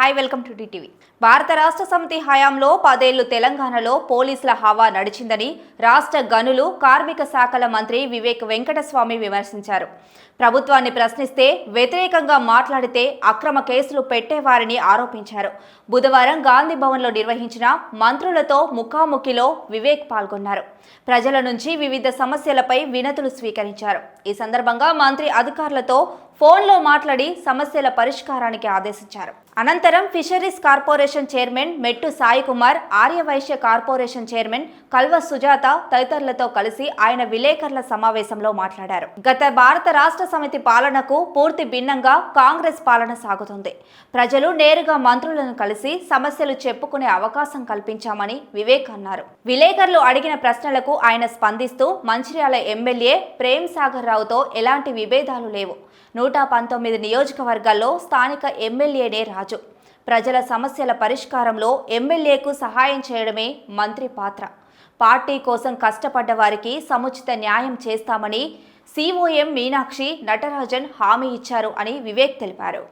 Hi welcome to TV. భారత రాష్ట్ర సమితి హయాంలో 10 ఏళ్లు తెలంగాణలో పోలీసుల హవా నడిచిందని రాష్ట్ర గనులు కార్మిక శాఖల మంత్రి వివేక్ వెంకటస్వామి విమర్శించారు. ప్రభుత్వాన్ని ప్రశ్నిస్తే వ్యతిరేకంగా మాట్లాడితే అక్రమ కేసులు పెట్టేవారని ఆరోపించారు. బుధవారం గాంధీ భవన్లో నిర్వహించిన మంత్రులతో ముఖాముఖిలో వివేక్ పాల్గొన్నారు. ప్రజల నుంచి వివిధ సమస్యలపై వినతులు స్వీకరించారు. ఈ సందర్భంగా మంత్రి అధికారులతో ఫోన్లో మాట్లాడి సమస్యల పరిష్కారానికి ఆదేశించారు. అనంతరం ఫిషరీస్ కార్పొరేషన్ చైర్మన్ మెట్టు సాయి కుమార్, ఆర్యవైశ్య కార్పొరేషన్ చైర్మన్ కల్వ సుజాత తదితరులతో కలిసి ఆయన విలేకరుల సమావేశంలో మాట్లాడారు. గత భారత రాష్ట్ర సమితి పాలనకు పూర్తి భిన్నంగా కాంగ్రెస్ పాలన సాగుతుంది. ప్రజలు నేరుగా మంత్రులను కలిసి సమస్యలు చెప్పుకునే అవకాశం కల్పించామని వివేక్ అన్నారు. విలేకరులు అడిగిన ప్రశ్నలకు ఆయన స్పందిస్తూ మంచిర్యాల ఎమ్మెల్యే ప్రేమ్ సాగర్ రావుతో ఎలాంటి విభేదాలు లేవు. 119 నియోజకవర్గాల్లో స్థానిక ఎమ్మెల్యేనే రాజు. ప్రజల సమస్యల పరిష్కారంలో ఎమ్మెల్యేకు సహాయం చేయడమే మంత్రి పాత్ర. పార్టీ కోసం కష్టపడ్డ వారికి సముచిత న్యాయం చేస్తామని సిఓఎం మీనాక్షి నటరాజన్ హామీ ఇచ్చారు అని వివేక్ తెలిపారు.